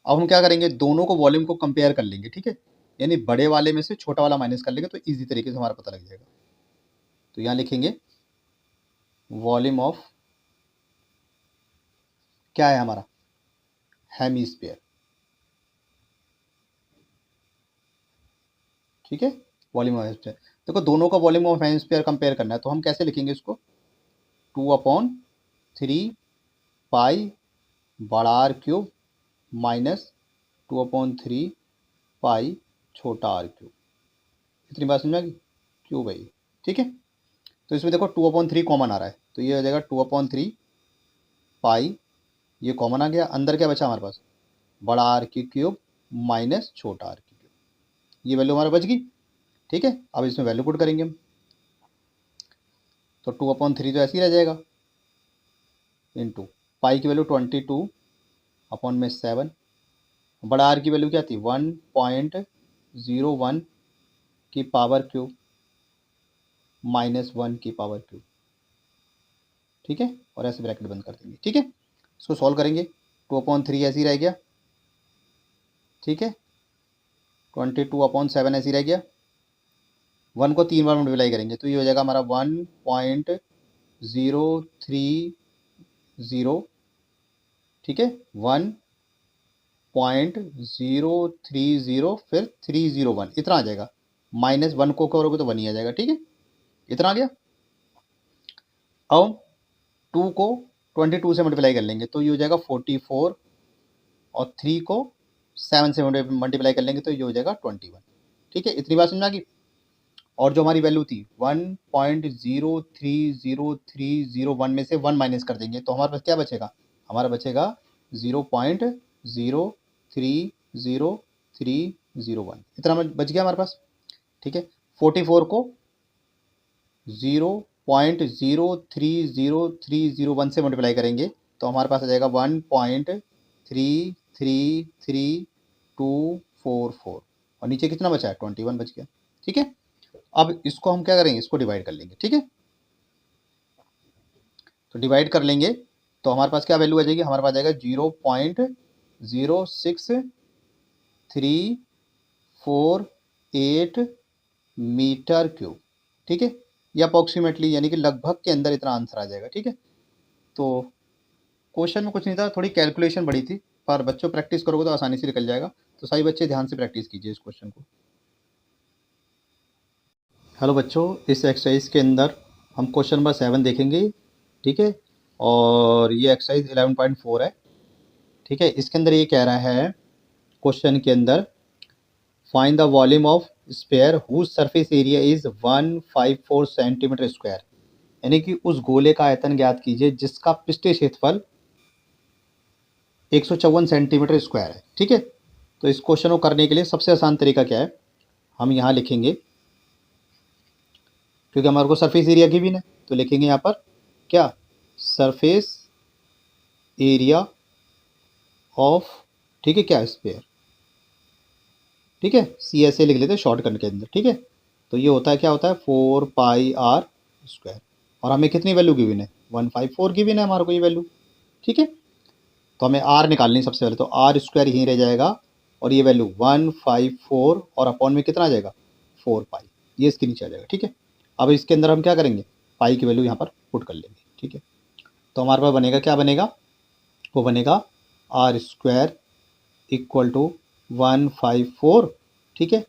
अब हम क्या करेंगे, दोनों को वॉल्यूम को कंपेयर कर लेंगे, ठीक है, यानी बड़े वाले में से छोटा वाला माइनस कर लेंगे, तो इजी तरीके से हमारा पता लग जाएगा। तो यहाँ लिखेंगे वॉल्यूम ऑफ, क्या है हमारा, हेमीस्फीयर, ठीक है, वॉल्यूम ऑफ हेमीस्फीयर। देखो दोनों का वॉल्यूम ऑफ हेमीस्फीयर कंपेयर करना है, तो हम कैसे लिखेंगे इसको, 2/3 पाई बड़ा आर क्यूब माइनस 2/3 पाई छोटा आर क्यूब। इतनी बात समझ में आ गई, क्यूब है ये, ठीक है। तो इसमें देखो 2/3 कॉमन आ रहा है, तो ये हो जाएगा 2/3 पाई, ये कॉमन आ गया, अंदर क्या बचा हमारे पास, बड़ा आर की क्यूब माइनस छोटा आर की क्यूब, ये वैल्यू हमारा बच गई, ठीक है। अब इसमें वैल्यू पुट करेंगे हम, तो 2/3 तो ऐसे ही रह जाएगा, इंटू पाई की वैल्यू 22/7, बड़ा आर की वैल्यू क्या थी 1.01 की पावर क्यूब माइनस 1 की पावर क्यूब, ठीक है, और ऐसे ब्रैकेट बंद कर देंगे, ठीक है। इसको सॉल्व करेंगे, 2/3 ऐसे ही रह गया, ठीक है, 22/7 ऐसे ही रह गया, 1 को 3 बार मल्टीप्लाई करेंगे, तो ये हो जाएगा हमारा 1.030, ठीक है, 1.030 फिर 301, इतना आ जाएगा, माइनस 1 को करोगे तो 1 ही आ जाएगा, ठीक है, इतना आ गया। अब 2 को 22 से मल्टीप्लाई कर लेंगे, तो ये हो जाएगा 44, और 3 को 7 से मल्टीप्लाई कर लेंगे, तो ये हो जाएगा 21, ठीक है। इतनी बात समझ आ गई। और जो हमारी वैल्यू थी 1.0300301 में से 1 माइनस कर देंगे, तो हमारे पास क्या बचेगा, हमारा बचेगा 0.0300301, इतना बच गया हमारे पास, ठीक है। 44 को 0.0300301 से मल्टीप्लाई करेंगे, तो हमारे पास आ जाएगा 1.333244, और नीचे कितना बचा है 21 बच गया, ठीक है। अब इसको हम क्या करेंगे, इसको डिवाइड कर लेंगे, ठीक है। तो डिवाइड कर लेंगे तो हमारे पास क्या वैल्यू आ जाएगी, हमारे पास आ जाएगा 0.06348 मीटर क्यूब, ठीक है, या अप्रॉक्सीमेटली यानी कि लगभग के अंदर इतना आंसर आ जाएगा, ठीक है। तो क्वेश्चन में कुछ नहीं था, थोड़ी कैलकुलेशन बड़ी थी, पर बच्चों प्रैक्टिस करोगे तो आसानी से निकल जाएगा, तो सभी बच्चे ध्यान से प्रैक्टिस कीजिए इस क्वेश्चन को। हेलो बच्चों, इस एक्सरसाइज के अंदर हम क्वेश्चन नंबर 7 देखेंगे, ठीक है, और ये एक्सरसाइज 11.4 है, ठीक है। इसके अंदर ये कह रहा है क्वेश्चन के अंदर, find the volume of sphere whose surface area is 154 centimetre square, यानी कि उस गोले का आयतन ज्ञात कीजिए जिसका पृष्ठीय क्षेत्रफल 154 सेंटीमीटर स्क्वायर है, ठीक है। तो इस क्वेश्चन को करने के लिए सबसे आसान तरीका क्या है, हम यहाँ लिखेंगे, क्योंकि हमारे को सरफेस एरिया गिवन है, तो लिखेंगे यहाँ पर क्या, सरफेस एरिया ऑफ, ठीक है, क्या स्फीयर, ठीक है, सी ऐसे लिख लेते हैं शॉर्टकट के अंदर। ठीक है, तो ये होता है, क्या होता है, 4 पाई आर स्क्वायर। और हमें कितनी वैल्यू गिवन है, 154 गिवन है हमारे को ये वैल्यू। ठीक है, तो हमें आर निकालनी है सबसे पहले, तो आर स्क्वायर यहीं रह जाएगा और ये वैल्यू 154 और अपॉन में कितना आ जाएगा, 4 पाई, ये इसके नीचे आ जाएगा। ठीक है, अब इसके अंदर हम क्या करेंगे, पाई की वैल्यू यहाँ पर पुट कर लेंगे। ठीक है, तो हमारे पास बनेगा, क्या बनेगा, वो बनेगा आर स्क्वायर इक्वल टू 154। ठीक है,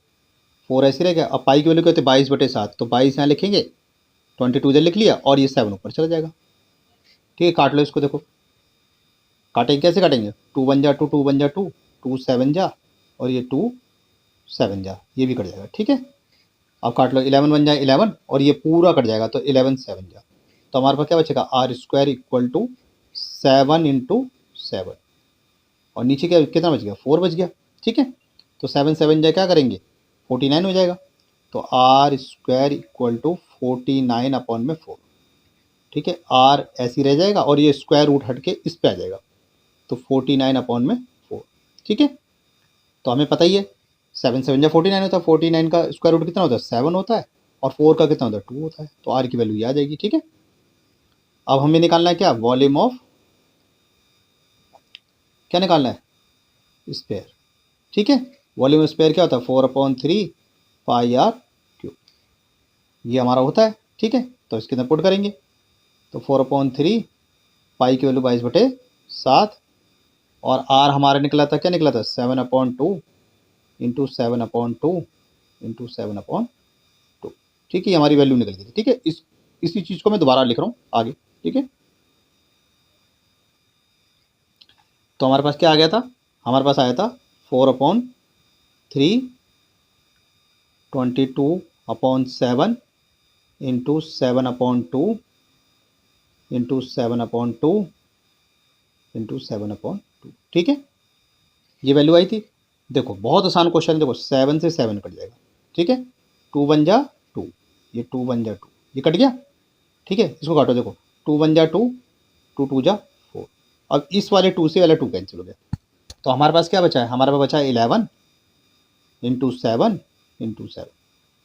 4 ऐसे रह गया। अब पाई की वैल्यू क्या होती है, 22/7, तो 22 यहाँ लिखेंगे, 22 इधर लिख लिया और ये 7 ऊपर चला जाएगा। ठीक है, काट लो इसको, देखो काटेंगे, कैसे काटेंगे, 2 1 जा 2, 2 1 जा 2, 2 7 जा और ये 2 7 जा, ये भी कट जाएगा। ठीक है, अब काट लो, 11 1 जा 11 और ये पूरा कट जाएगा, तो 11 7 जा, तो हमारे पास क्या बचेगा, r square equal to 7 into 7 और नीचे क्या कितना बच गया, 4 बच गया। ठीक है, तो 7 7 जा क्या करेंगे, 49 हो जाएगा, तो r square equal to 49 upon में 4। ठीक है, आर ऐसी रह जाएगा और ये स्क्वायर रूट हट के इस पे आ जाएगा, तो 49 अपॉन में 4। ठीक है, तो हमें पता ही है 7 7 जा 49 होता है, 49 का स्क्वायर रूट कितना होता है, 7 होता है, और 4 का कितना होता है, 2 होता है, तो आर की वैल्यू ये आ जाएगी। ठीक है, अब हमें निकालना है क्या, वॉल्यूम ऑफ, क्या निकालना है, स्पेयर। ठीक है, वॉल्यूम स्पेयर क्या होता है, 4/3 पाई आर क्यूब, ये हमारा होता है। ठीक है, तो इसके अंदर पुट करेंगे, तो 4/3 पाई की वैल्यू 22/7 और आर हमारा निकला था, क्या निकला था, 7/2 इंटू 7/2 इंटू 7/2। ठीक है, हमारी वैल्यू निकल गई थी। ठीक है, इसी चीज़ को मैं दोबारा लिख रहा हूँ आगे। ठीक है, तो हमारे पास क्या आ गया था, हमारे पास आया था 4/3 22/7 इंटू 7/2 इंटू 7/2 इंटू 7/2। ठीक है, ये वैल्यू आई थी। देखो बहुत आसान क्वेश्चन है, देखो 7 से 7 कट जाएगा। ठीक है, 2 1 जा 2, ये 2 1 जा 2, ये कट गया। ठीक है, इसको काटो, देखो 2 1 जा 2, 2 2 जा 4। अब इस वाले 2 से वाला 2 कैंसिल हो गया, तो हमारे पास क्या बचा है, हमारे पास बचा है 11 इंटू 7 इंटू 7,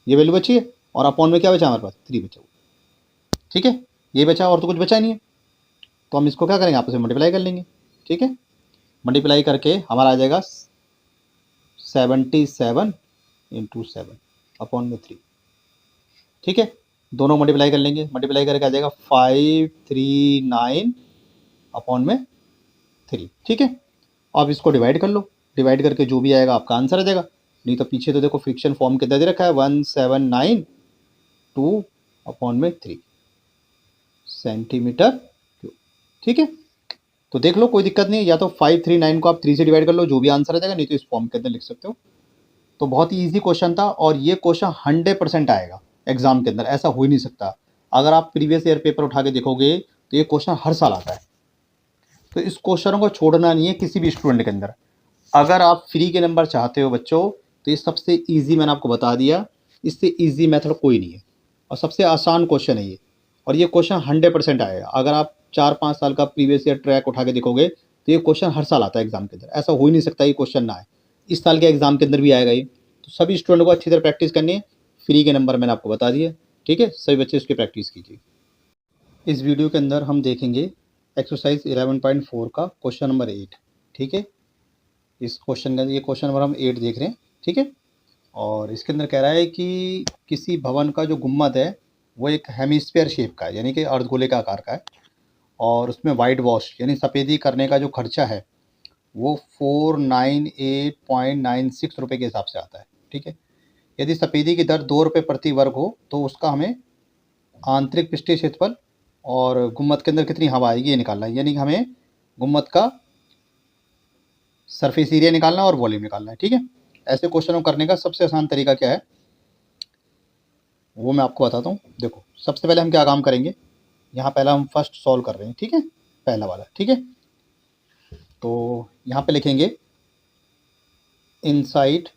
ये वैल्यू बची है, और अपॉन में क्या बचा हमारे पास, 3 बचा हुआ। ठीक है, ये बचा और तो कुछ बचा नहीं है, तो हम इसको क्या करेंगे, आपस में मल्टीप्लाई कर लेंगे। ठीक है, मल्टीप्लाई करके हमारा आ जाएगा 77 इंटू 7 अपॉन में 3। ठीक है, दोनों मल्टीप्लाई कर लेंगे, मल्टीप्लाई करके आ जाएगा 539 अपॉन में 3। ठीक है, अब इसको डिवाइड कर लो, डिवाइड करके जो भी आएगा आपका आंसर आ जाएगा। नहीं तो पीछे तो देखो फ्रिक्शन फॉर्म कितना दे रखा है, 1792 अपॉन में 3 सेंटीमीटर क्यूब। ठीक है, तो देख लो कोई दिक्कत नहीं है, या तो 539 को आप 3 से डिवाइड कर लो, जो भी आंसर आ जाएगा, नहीं तो इस फॉर्म के अंदर लिख सकते हो। तो बहुत ही ईजी क्वेश्चन था और ये क्वेश्चन 100% आएगा एग्जाम के अंदर, ऐसा हो ही नहीं सकता। अगर आप प्रीवियस ईयर पेपर उठा के देखोगे तो ये क्वेश्चन हर साल आता है, तो इस क्वेश्चनों को छोड़ना नहीं है किसी भी स्टूडेंट के अंदर। अगर आप फ्री के नंबर चाहते हो बच्चों, तो ये सबसे ईजी मैंने आपको बता दिया, इससे ईजी मेथड कोई नहीं है और सबसे आसान क्वेश्चन है ये, और ये क्वेश्चन 100% आएगा। अगर आप 4-5 साल का प्रीवियस ईयर ट्रैक उठा के देखोगे तो ये क्वेश्चन हर साल आता है एग्जाम के अंदर, ऐसा हो ही नहीं सकता ये क्वेश्चन ना आए। इस साल के एग्जाम के अंदर भी आएगा ये, तो सभी स्टूडेंट को अच्छी तरह प्रैक्टिस करनी है। फ्री के नंबर मैंने आपको बता दिया। ठीक है, सभी बच्चे इसकी प्रैक्टिस कीजिए। इस वीडियो के अंदर हम देखेंगे एक्सरसाइज 11.4 का क्वेश्चन नंबर 8। ठीक है, इस क्वेश्चन का, ये क्वेश्चन नंबर हम 8 देख रहे हैं। ठीक है, और इसके अंदर कह रहा है कि किसी भवन का जो गुम्बद है वो एक हेमिस्फीयर शेप का है, यानी कि अर्धगोले का आकार का है, और उसमें वाइट वॉश यानी सफ़ेदी करने का जो खर्चा है वो 498.96 रुपये के हिसाब से आता है। ठीक है, यदि सफ़ेदी की दर 2 रुपये प्रति वर्ग हो तो उसका हमें आंतरिक पृष्ठीय क्षेत्रफल और गुम्बद के अंदर कितनी हवा आएगी ये निकालना है, यानी कि हमें गुम्बद का सरफेस एरिया निकालना है और वॉल्यूम निकालना है। ठीक है, ऐसे क्वेश्चनों को करने का सबसे आसान तरीका क्या है वो मैं आपको बताता हूँ। देखो सबसे पहले हम क्या काम करेंगे, यहाँ पहला हम फर्स्ट सॉल्व कर रहे हैं। ठीक है, पहला वाला। ठीक है, तो यहाँ पे लिखेंगे इनसाइड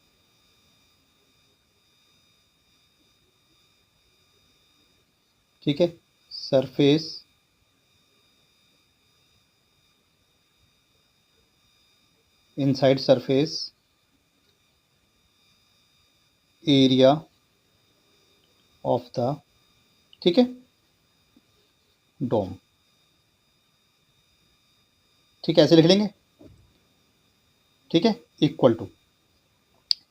ठीक है surface inside surface area of the, ठीक है, डोम, ठीक है, ऐसे लिख लेंगे, ठीक है, इक्वल टू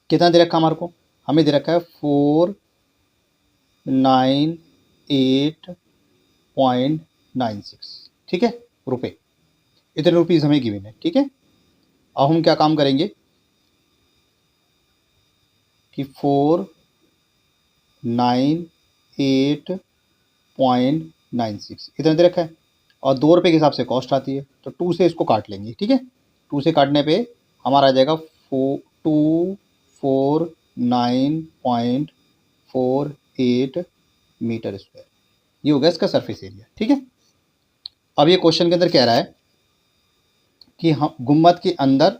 कितना दे रखा हमारे को, हमें दे रखा है 498.96, ठीक है, रुपए, इतने रुपीज़ हमें गिवन है, ठीक है। अब हम क्या काम करेंगे कि 498.96 इतना दे रखा है, और 2 रुपये के हिसाब से कॉस्ट आती है, तो 2 से इसको काट लेंगे, ठीक है। 2 से काटने पे हमारा आ जाएगा 249.48 मीटर स्क्वायर, ये हो गया इसका सरफेस एरिया, ठीक है। अब ये क्वेश्चन के अंदर कह रहा है कि हम गुम्बद के अंदर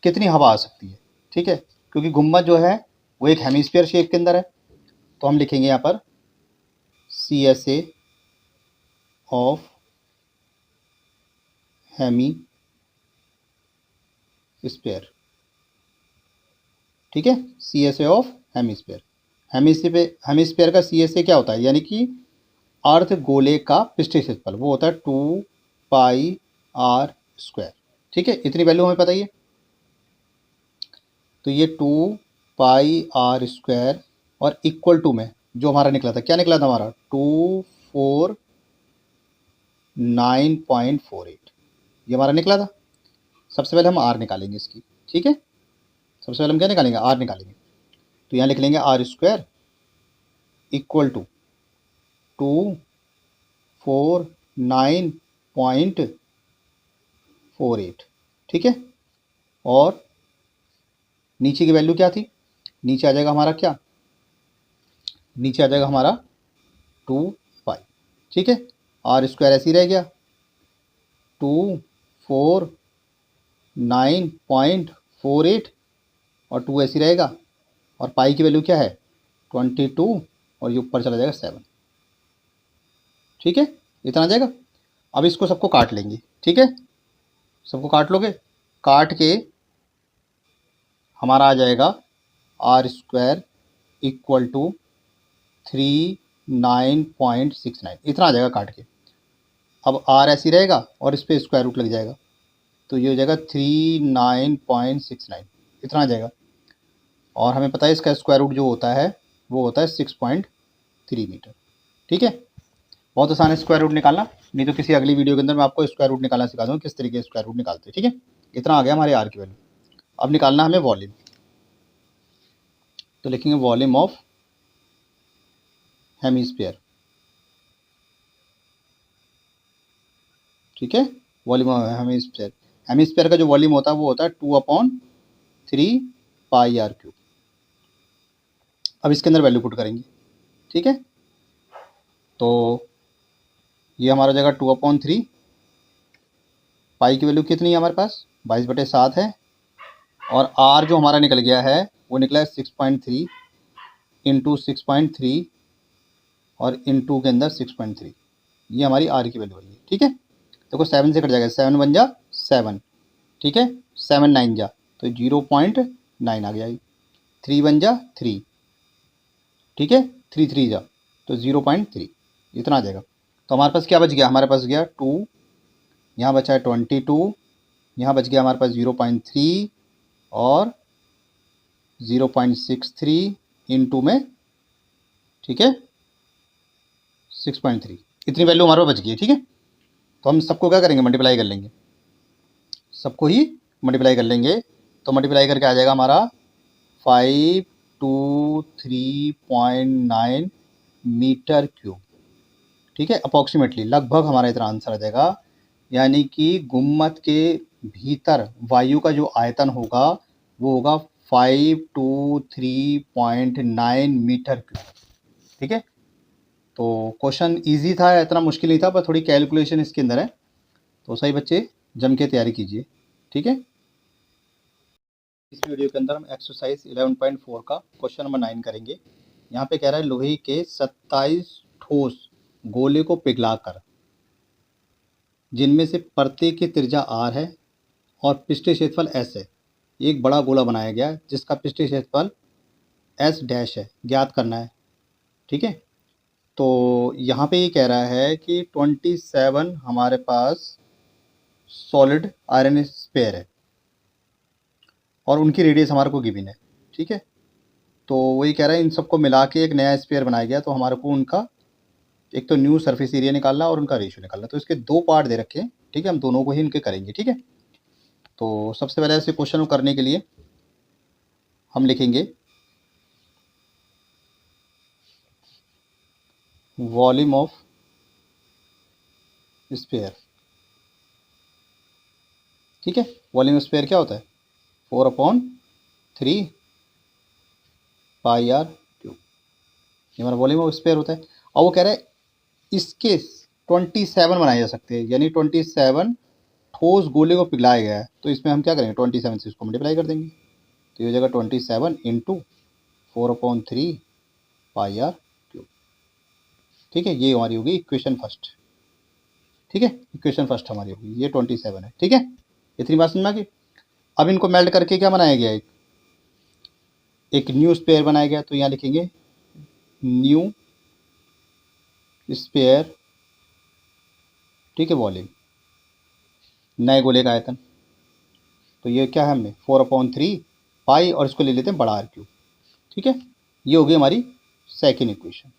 कितनी हवा आ सकती है, ठीक है, क्योंकि गुम्बद जो है वो एक हेमिस्फीयर शेप के अंदर है, तो हम लिखेंगे यहाँ पर CSA ऑफ हेमिस्फीयर, ठीक है, CSA ऑफ हेमिस्फीयर। हेमिस्फीयर का CSA क्या होता है, यानी कि अर्थ गोले का पृष्ठीय क्षेत्रफल, वो होता है 2πr², ठीक है, इतनी वैल्यू हमें पता ही है, तो ये 2πr² और इक्वल टू में जो हमारा निकला था, क्या निकला था हमारा 249.48, ये हमारा निकला था। सबसे पहले हम आर निकालेंगे इसकी, ठीक है, सबसे पहले हम क्या निकालेंगे, आर निकालेंगे, तो यहाँ लिख लेंगे r² इक्वल टू 249.48, ठीक है, और नीचे की वैल्यू क्या थी, नीचे आ जाएगा हमारा क्या, नीचे आ जाएगा हमारा 2π, ठीक है, r² ऐसे ही रह गया 249.48 और 2 ऐसे ही रहेगा, और पाई की वैल्यू क्या है 22 और ये ऊपर चला जाएगा 7, ठीक है, इतना आ जाएगा। अब इसको सबको काट लेंगे, ठीक है, सबको काट लोगे, काट के हमारा आ जाएगा r² इक्वल टू 39.69, इतना आ जाएगा काट के। अब r ऐसे रहेगा और इस पर स्क्वायर रूट लग जाएगा, तो ये हो जाएगा 39.69, इतना आ जाएगा, और हमें पता है इसका स्क्वायर रूट जो होता है वो होता है 6.3 मीटर, ठीक है। बहुत आसान है स्क्वायर रूट निकालना, नहीं तो किसी अगली वीडियो के अंदर मैं आपको स्क्वायर रूट निकालना सिखा दूँगा, किस तरीके से स्क्वायर रूट निकालते हैं, ठीक है। इतना आ गया हमारे आर की वैल्यू। अब निकालना हमें वॉल्यूम, तो लिखेंगे वॉल्यूम ऑफ हेमिस्फीयर, ठीक है, वॉल्यूम ऑफ हेमिस्फीयर। हेमिस्फीयर का जो वॉल्यूम होता है वो होता है 2/3πr³। अब इसके अंदर वैल्यू पुट करेंगे, ठीक है, तो ये हमारा जगह 2/3, पाई की वैल्यू कितनी है हमारे पास 22/7 है, और आर जो हमारा निकल गया है वो निकला है 6.3 इंटू 6.3 और इंटू के अंदर 6.3, ये हमारी आर की वैल्यू है, ठीक है। देखो 7 से कट जाएगा, 7 बन जा 7, ठीक है, 7 9 जा तो 0.9 आ गया, 3 बन जा 3, ठीक है, 3 3 जा तो 0.3, इतना आ जाएगा। तो हमारे पास क्या बच गया, हमारे पास गया 2, यहाँ बचा है 22, यहाँ बच गया हमारे पास 0.3 और 0.63 इंटू में, ठीक है, 6.3, इतनी वैल्यू हमारे पास बच गई है, ठीक है। तो हम सबको क्या करेंगे, मल्टीप्लाई कर लेंगे, सबको ही मल्टीप्लाई कर लेंगे, तो मल्टीप्लाई करके आ जाएगा हमारा 523.9 मीटर क्यूब, ठीक है, अप्रॉक्सीमेटली लगभग हमारा इतना आंसर आ जाएगा, यानी कि गुम्मद के भीतर वायु का जो आयतन होगा वो होगा 523.9 मीटर क्यूब, ठीक है। तो क्वेश्चन इजी था, इतना मुश्किल नहीं था, पर थोड़ी कैलकुलेशन इसके अंदर है, तो सही बच्चे जम के तैयारी कीजिए, ठीक है। इस वीडियो के अंदर हम एक्सरसाइज 11.4 का क्वेश्चन नंबर 9 करेंगे। यहाँ पे कह रहा है लोहे के 27 ठोस गोले को पिघलाकर, जिनमें से प्रत्येक की त्रिज्या r है और पृष्ठीय क्षेत्रफल s है, एक बड़ा गोला बनाया गया जिसका पृष्ठीय क्षेत्रफल एस डैश है, ज्ञात करना है। ठीक है, तो यहाँ पे ये कह रहा है कि 27 हमारे पास सॉलिड आयरन स्पेयर है और उनकी रेडियस हमारे को गिवन है। ठीक है, तो वही कह रहा है इन सबको मिला के एक नया स्पेयर बनाया गया, तो हमारे को उनका एक तो न्यू सरफेस एरिया निकालना और उनका रेशियो निकालना। तो इसके दो पार्ट दे रखे हैं। ठीक है, हम दोनों को ही इनके करेंगे। ठीक है, तो सबसे पहले ऐसे क्वेश्चन को करने के लिए हम लिखेंगे वॉल्यूम ऑफ स्पेयर। ठीक है, वॉल्यूम ऑफ स्पेयर क्या होता है? 4/3 पाई आर क्यूब, ये हमारा वॉल्यूम ऑफ स्पेयर होता है। और वो कह रहा है इसके 27 बनाए जा सकते हैं, यानी 27 ठोस गोले को पिघलाया गया है। तो इसमें हम क्या करेंगे, 27 से इसको मल्टीप्लाई कर देंगे, तो ये हो जाएगा 27 इंटू 4/3 पाई आर क्यूब। ठीक है, ये हमारी होगी इक्वेशन फर्स्ट। ठीक है, इक्वेशन फर्स्ट हमारी होगी, ये 27 है। ठीक है, इतनी बात समझ में आ गई। अब इनको मेल्ट करके क्या बनाया गया, एक न्यू स्पेयर बनाया गया। तो यहाँ लिखेंगे न्यू स्पेयर। ठीक है, वॉल्यूम, नए गोले का आयतन। तो ये क्या है, हमने 4/3 पाई और इसको ले लेते हैं बड़ा आर क्यूब। ठीक है, ये होगी हमारी सेकेंड इक्वेशन।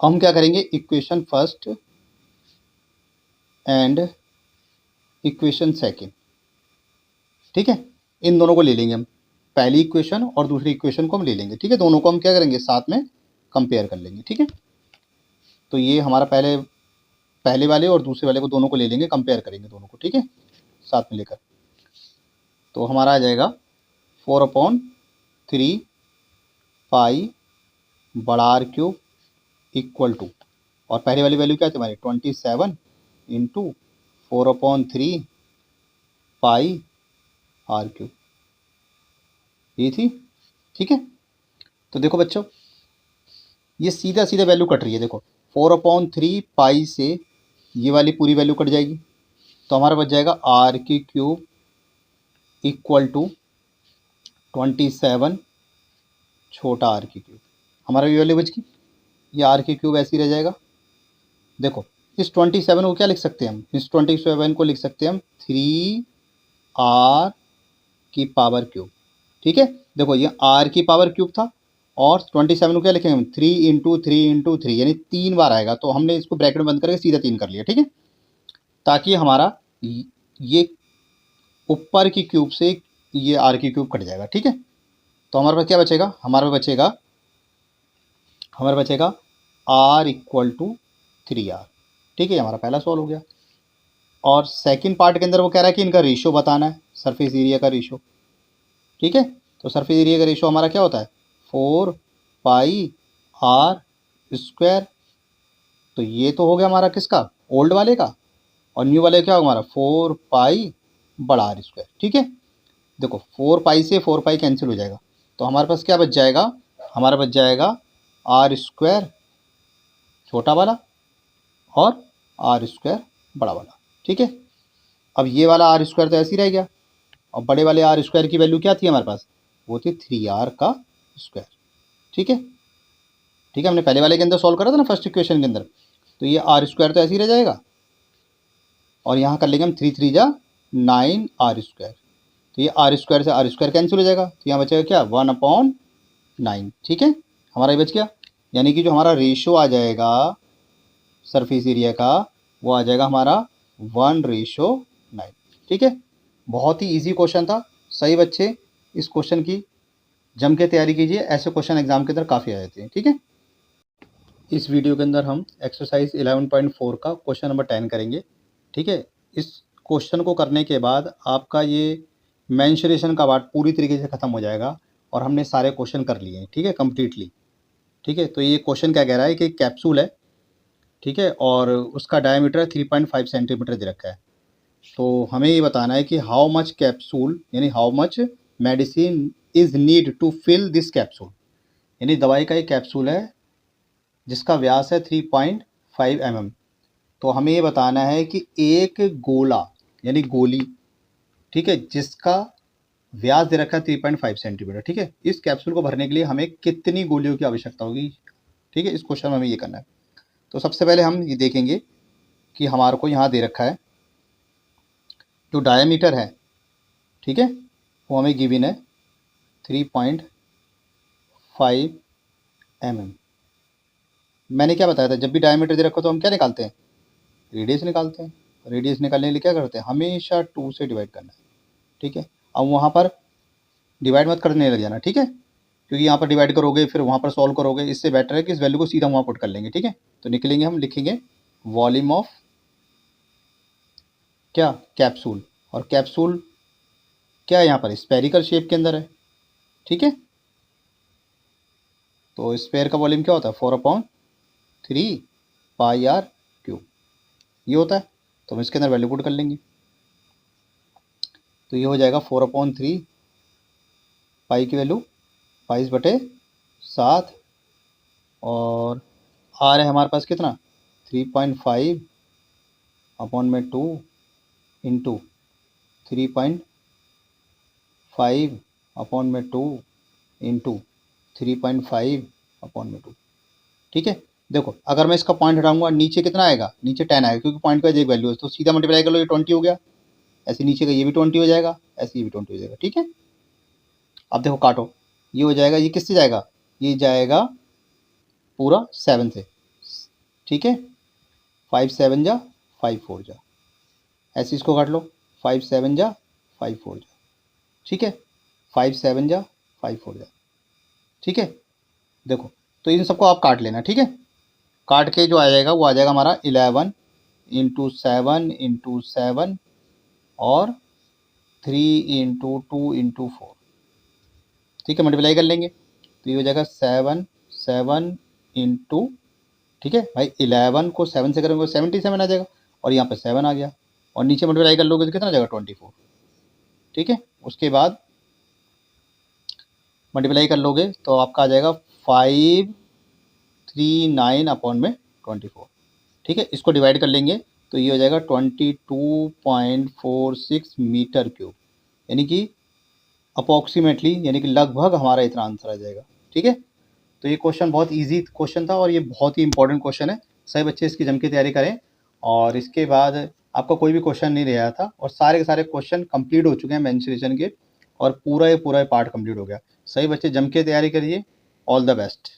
अब हम क्या करेंगे, equation first and equation second. ठीक है, इन दोनों को ले लेंगे हम, पहली इक्वेशन और दूसरी इक्वेशन को हम ले लेंगे। ठीक है, दोनों को हम क्या करेंगे, साथ में कंपेयर कर लेंगे। ठीक है, तो ये हमारा पहले वाले और दूसरे वाले को दोनों को ले लेंगे, कंपेयर करेंगे दोनों को। ठीक है, साथ में लेकर, तो हमारा आ जाएगा 4/3 पाई बड़ा आर क्यूब इक्वल टू, और पहले वाली वैल्यू क्या थी हमारी, 27 इंटू 4/3 पाई आर क्यूब, ये थी। ठीक है, तो देखो बच्चों, ये सीधा सीधा वैल्यू कट रही है। देखो 4/3 पाई से ये वाली पूरी वैल्यू कट जाएगी, तो हमारा बच जाएगा आर की क्यूब इक्वल टू 27 छोटा आर की क्यूब। हमारा ये वैल्यू बच गई, ये आर की क्यूब ऐसे ही रह जाएगा। देखो इस 27 को क्या लिख सकते हैं हम, इस 27 को लिख सकते हैं हम 3r की पावर क्यूब। ठीक है, देखो ये r की पावर क्यूब था, और 27 को क्या लिखेंगे हम, 3 × 3 × 3, यानी 3 बार आएगा। तो हमने इसको ब्रैकेट में बंद करके सीधा 3 कर लिया। ठीक है, ताकि हमारा ये ऊपर की क्यूब से ये r की क्यूब कट जाएगा। ठीक है, तो हमारे पास क्या बचेगा, हमारे बचेगा r इक्वल टू 3r। ठीक है, हमारा पहला सवाल हो गया। और सेकंड पार्ट के अंदर वो कह रहा है कि इनका रेशियो बताना है, सरफेस एरिया का रेशियो। ठीक है, तो सरफेस एरिया का रेशियो हमारा क्या होता है, 4 पाई आर स्क्वायर। तो ये तो हो गया हमारा किसका, ओल्ड वाले का, और न्यू वाले क्या होगा हमारा 4 पाई बड़ा आर स्क्वायर। ठीक है, देखो 4 पाई से 4 पाई कैंसिल हो जाएगा, तो हमारे पास क्या बच जाएगा, हमारा बच जाएगा आर स्क्वायर छोटा वाला और आर स्क्वायर बड़ा वाला। ठीक है, अब ये वाला आर स्क्वायर तो ऐसे ही रह गया, और बड़े वाले आर स्क्वायर की वैल्यू क्या थी हमारे पास, वो थी 3r का स्क्वायर। ठीक है, ठीक है, हमने पहले वाले के अंदर सॉल्व करा था ना, फर्स्ट इक्वेशन के अंदर। तो ये आर स्क्वायर तो ऐसे ही रह जाएगा, और यहाँ कर लेंगे हम 3 × 3 = 9r स्क्वायर। तो ये आर स्क्वायर से आर स्क्वायर कैंसिल हो जाएगा, तो यहाँ बचेगा क्या, 1/9। ठीक है, हमारा ये बच गया, यानी कि जो हमारा रेशियो आ जाएगा सरफेस एरिया का, वो आ जाएगा हमारा 1:9। ठीक है, बहुत ही इजी क्वेश्चन था। सही बच्चे इस क्वेश्चन की जम के तैयारी कीजिए, ऐसे क्वेश्चन एग्जाम के अंदर काफ़ी आ जाते हैं। ठीक है, इस वीडियो के अंदर हम एक्सरसाइज 11.4 का क्वेश्चन नंबर 10 करेंगे। ठीक है, इस क्वेश्चन को करने के बाद आपका ये मेंसुरेशन का पार्ट पूरी तरीके से ख़त्म हो जाएगा, और हमने सारे क्वेश्चन कर लिए हैं। ठीक है, कम्प्लीटली। ठीक है, तो ये क्वेश्चन क्या कह रहा है कि कैप्सूल है, ठीक है, और उसका डायमीटर 3.5 सेंटीमीटर दे रखा है। तो हमें ये बताना है कि हाउ मच कैप्सूल, यानी how much medicine is need to fill this capsule, यानी दवाई का एक कैप्सूल है जिसका व्यास है 3.5 mm। तो हमें ये बताना है कि एक गोला यानी गोली, ठीक है, जिसका व्यास दे रखा है 3.5 सेंटीमीटर, ठीक है। इस कैप्सूल को भरने के लिए हमें कितनी गोलियों की आवश्यकता होगी, ठीक है। इस क्वेश्चन में हमें ये करना है। तो सबसे पहले हम ये देखेंगे कि हमारे को यहाँ दे रखा है जो डायमीटर है, ठीक है, वो हमें गिवन है 3.5 mm। मैंने क्या बताया था, जब भी डायमीटर दे रखा हो तो हम क्या निकालते हैं, रेडियस निकालते हैं। रेडियस निकालने के लिए क्या करते हैं, हमेशा 2 से डिवाइड करना है, ठीक है। अब वहाँ पर डिवाइड मत करने लग जाना, ठीक है, क्योंकि यहाँ पर डिवाइड करोगे फिर वहाँ पर सॉल्व करोगे, इससे बेटर है कि इस वैल्यू को सीधा वहाँ पुट कर लेंगे, ठीक है। तो निकलेंगे, हम लिखेंगे वॉल्यूम ऑफ क्या, कैप्सूल। और कैप्सूल क्या है यहाँ पर, स्पेरिकल शेप के अंदर है, ठीक है। तो स्पेयर का वॉल्यूम क्या होता है, 4/3 पाई आर क्यूब, ये होता है। तो हम इसके अंदर वैल्यू पुट कर लेंगे। तो ये हो जाएगा 4/3 पाई की वैल्यू 22/7, और आर है हमारे पास कितना 3.5 अपॉन में 2 इंटू 3.5 अपॉन में 2 इंटू 3.5 अपॉन में 2, ठीक है। देखो अगर मैं इसका पॉइंट हटाऊंगा नीचे कितना आएगा, नीचे 10 आएगा, क्योंकि पॉइंट का एक वैल्यू है। तो सीधा मल्टीप्लाई कर लो, ये 20 हो गया। ऐसे नीचे का ये भी 20 हो जाएगा, ऐसे ये भी 20 हो जाएगा, ठीक है। अब देखो काटो, ये हो जाएगा, ये किससे जाएगा, ये जाएगा पूरा 7 से, ठीक है। 5 7 जा 5 4 जा, ऐसे इसको काट लो, 5 7 जा 5 4 जा, ठीक है। 5 7 जा 5 4 जा, ठीक है। देखो तो इन सबको आप काट लेना, ठीक है। काट के जो आ जाएगा वो आ जाएगा हमारा 11 इंटू 7 इंटू 7 और 3 इंटू 2 इंटू 4, ठीक है। मल्टीप्लाई कर लेंगे तो ये हो जाएगा 7 7 इंटू, ठीक है भाई, 11 को 7 से करेंगे 77 आ जाएगा, और यहाँ पे 7 आ गया, और नीचे मल्टीप्लाई कर लोगे तो कितना आ जाएगा 24, ठीक है। उसके बाद मल्टीप्लाई कर लोगे तो आपका आ जाएगा 539 अपॉन में 24, ठीक है। इसको डिवाइड कर लेंगे तो ये हो जाएगा 22.46 मीटर क्यूब, यानी कि अप्रॉक्सीमेटली, यानी कि लगभग हमारा इतना आंसर आ जाएगा, ठीक है। तो ये क्वेश्चन बहुत इजी क्वेश्चन था और ये बहुत ही इंपॉर्टेंट क्वेश्चन है। सभी बच्चे इसकी जम के तैयारी करें, और इसके बाद आपका कोई भी क्वेश्चन नहीं रहा था, और सारे के सारे क्वेश्चन कंप्लीट हो चुके हैं मेंसुरेशन के, और पूरा ये पार्ट कंप्लीट हो गया। सभी बच्चे जम के तैयारी करिए। All the best.